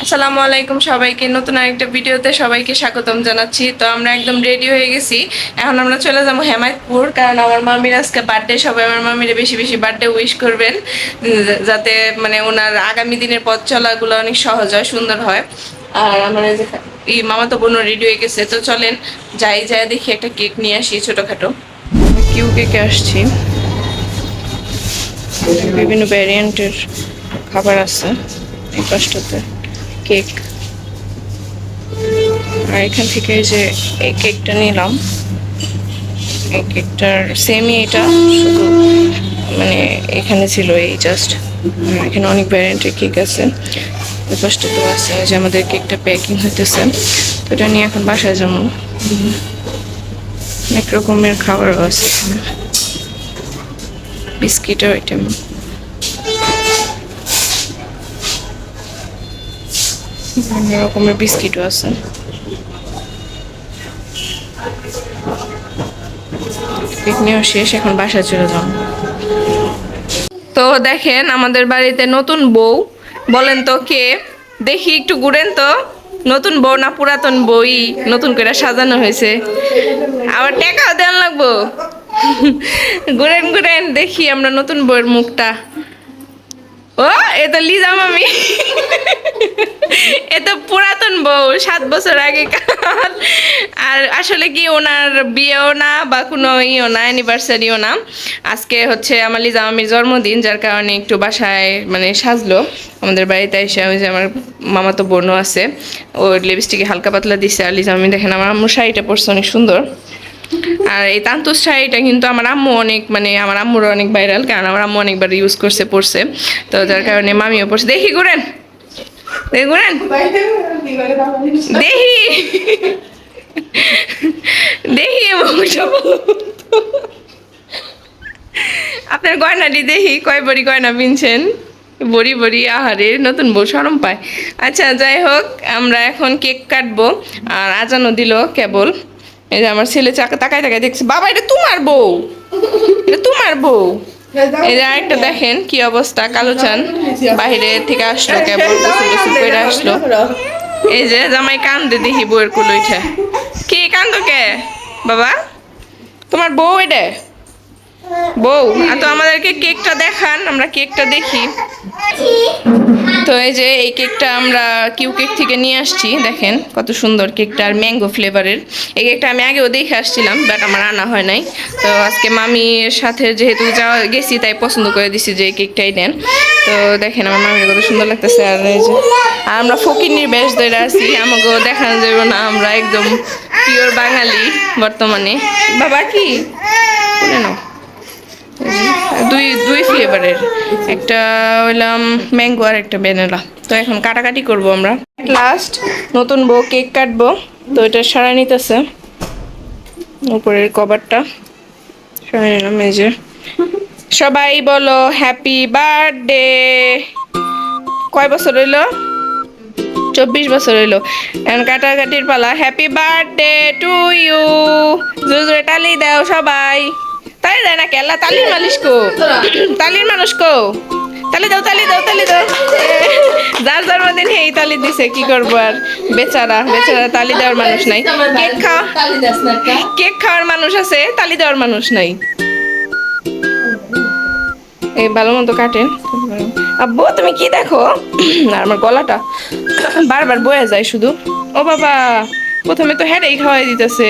আসসালামু আলাইকুম সবাইকে, নতুন আরেকটা ভিডিওতে সবাইকে স্বাগতম জানাচ্ছি। তো আমরা একদম রেডি হয়ে গেছি। এখন আমরা চলে যাবো হেমায়তপুর, কারণ আমার মামির আজকে বার্থডে। সবাই আমার মামির বেশি বেশি বার্থডে উইশ করবেন, যাতে মানে ওনার আগামী দিনের পথ চলাগুলো অনেক সহজ হয়, সুন্দর হয়। আর আমার এই যে মামাতো বোনও রেডি হয়ে গেছে। তো চলেন যাই, যাই দেখি একটা কেক নিয়ে আসি ছোটখাটো। কিউ কেকে আসছি, বিভিন্ন ভ্যারিয়েন্টের খাবার আছে এই পাশটাতে, কেক। আর এখান থেকে যে এই কেকটা নিলাম, এই কেকটার সেমই এটা, শুধু মানে এখানে ছিল এই জাস্ট। এখানে অনেক ভ্যারিয়েন্টের কেক আছে। ওই পাশটা তো আছে যে আমাদের কেকটা প্যাকিং হইতেছে। তো এটা নিয়ে এখন বাসায় যাবো। অনেক রকমের খাবারও আছে, বিস্কিটের আইটেম। বিভিন্ন রকমের বিস্কিটও আছে। কেক নেওয়া শেষ, এখন বাসায় চলে যাব। তো দেখেন আমাদের বাড়িতে নতুন বউ। বলেন তো কে? দেখি একটু ঘুরেন তো। নতুন বউ না পুরাতন বই নতুন করে সাজানো হয়েছে? আবার টাকাও দেন লাগবো। ঘুরেন ঘুরেন, দেখি আমরা নতুন বউয়ের মুখটা। ও, এ তো লিজা মামি। এ তো পুরাতন বউ, 7 বছর আগেকার। আর আসলে কি ওনার বিয়েও না বা কোনো ইও না, অ্যানিভার্সারিও না। আজকে হচ্ছে আমার লিজা মামির জন্মদিন, যার কারণে একটু বাসায় মানে সাজলো। আমাদের বাড়িতে এসে ওই যে আমার মামাতো বোনও আছে, ওর লিপস্টিকে হালকা পাতলা দিচ্ছে। আর লিজা মামি দেখেন আমার আম্মুর শাড়িটা পরছে অনেক সুন্দর। আর এই তান্তুস শাড়িটা কিন্তু আমার আম্মু অনেক, মানে আমার আম্মুর অনেক ভাইরাল, কারণ আমার আম্মু অনেকবার ইউজ করছে, পরছে। তো যার কারণে মামিও পরছে। দেখি ঘুরেন, দেখি ঘুরেন, দেখি দেখি আপনার গয়নাটি দেখি, কয় বড়ি গয়না পিনছেন। বড়ি বড়ি, আহারে নতুন বউ শরম পায়। আচ্ছা যাই হোক, আমরা এখন কেক কাটবো। আর আজানও দিল কেবল। এই যে আমার ছেলে তাকায় তাকায় দেখছে, বাবা এটা তোমার বউ, এটা তোমার বউ। এই যে আরেকটা দেখেন কি অবস্থা, কালো চান বাহিরে থেকে আসলো, কেবল গোসল টোসল করে আসলো। এই যে জামাই কান্দে দেখি বউয়ের কুল উঠে। কি কান্দো কে বাবা? তোমার বউ এটা? বউ? তো আমাদেরকে কেকটা দেখান, আমরা কেকটা দেখি। তো এই যে এই কেকটা আমরা কিউ কেক থেকে নিয়ে আসছি, দেখেন কত সুন্দর কেকটা, আর ম্যাঙ্গো ফ্লেভারের। এই কেকটা আমি আগেও দেখে আসছিলাম, বাট আমার আনা হয় নাই। তো আজকে মামির সাথে যেহেতু যাওয়া গেছি, তাই পছন্দ করে দিছি যে এই কেকটাই নেন। তো দেখেন আমার মামির কত সুন্দর লাগতেছে। আর এই যে আর আমরা ফকিরনির বেশ ধরে আছি, আমাকেও দেখানো যাবে না, আমরা একদম পিওর বাঙালি বর্তমানে। বাবা কি বলে নাও, দুই দুই ফ্লেভারের, একটা হইলাম ম্যাঙ্গো আর একটা ভ্যানিলা। তো এখন কাটাকাটি করব আমরা। লাস্ট নতুন বউ কেক কাটবো, তো এটা সারাই নিতেছে উপরের কভারটা, সারাই নিলাম। এই যে সবাই বলো হ্যাপি বার্থডে। কয় বছর হইলো? 24 বছর হইলো। এখন কাটাকাটির পালা। Happy birthday to you. জোরে জোরে তালি দাও সবাই। তালি দেয় না কেলা, তালির মালিশ কো, তালির মানুষ কো, তালি দাও তালি দাও তালি দাও। যার জন্মদিন হেই তালি দিছে, কি করবো আর। বেচারা বেচারা, তালি দেওয়ার মানুষ নাই। কেক খাওয়া, কেক খাওয়ার মানুষ আছে, তালি দেওয়ার মানুষ নাই। এই ভালো মতো কাটেন। আব্বু তুমি কি দেখো? আর আমার গলাটা বারবার বয়ে যায় শুধু। ও বাবা, প্রথমে তো হেডেই খাওয়াই দিতেছে।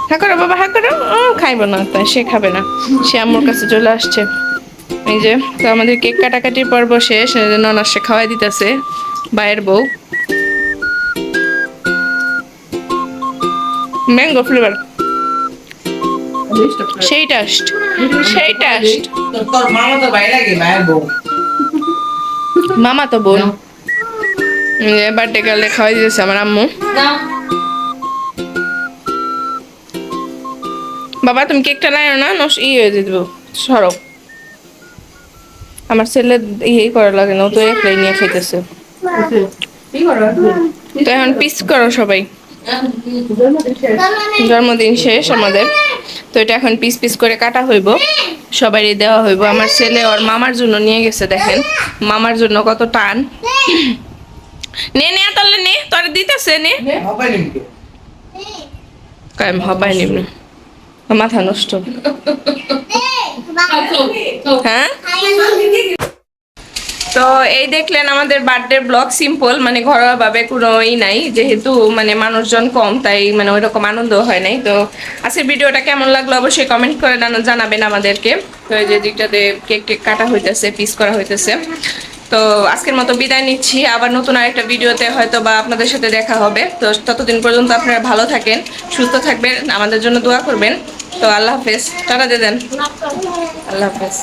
হ্যাঁ করো বাবা, হ্যাঁ করো। ও খাইবো না, তাই সে খাবে না, সে আম্মুর কাছে চলে আসছে। এই যে তো আমাদের কেক কাটাকাটির পর্ব শেষ। ননাস সে খাওয়াই দিতেছে, ভাইয়ের বউ। ম্যাঙ্গো ফ্লেভার, সেই টেস্ট, সেই টেস্ট। তোর মামা তো বাইরে লাগে, ভাইয়ের বউ। মামা তো বোন। বার্থডে গার্লে খাওয়াই দিতেছে আমার আম্মু। বাবা তুমি কেকটা নাই না, হয়ে যেত সরো। আমার ছেলে ইয়ে করা লাগে না, ও তো একলাই নিয়ে খাইতেছে। তো এখন পিস করো সবাই। জন্মদিন শেষ আমাদের, তো এটা এখন পিস পিস করে কাটা হইব, সবারই দেওয়া হইব। আমার ছেলে ওর মামার জন্য নিয়ে গেছে, দেখেন মামার জন্য কত টান। নে নে তাহলে নে, তোর দিতেছে নে। হবে নাকি? কায়েম হবাই নিবি, মাথা নষ্ট। হ্যাঁ, তো এই দেখলেন আমাদের বার্থডে ব্লগ, সিম্পল, মানে ঘরোয়া ভাবে কোনো নাই, যেহেতু মানে মানুষজন কম, তাই মানে ওইরকম আনন্দ হয় নাই। তো আজকের ভিডিওটা কেমন লাগলো অবশ্যই কমেন্ট করে জানাবেন আমাদেরকে। তো এই যে দিকটাতে কেক টেক কাটা হইতেছে, পিস করা হইতেছে। তো আজকের মতো বিদায় নিচ্ছি, আবার নতুন আরেকটা ভিডিওতে হয়তো বা আপনাদের সাথে দেখা হবে। তো ততদিন পর্যন্ত আপনারা ভালো থাকেন, সুস্থ থাকবেন, আমাদের জন্য দোয়া করবেন। তো আল্লাহ হাফেজ, টাটা দিয়ে দেন, আল্লাহ হাফেজ।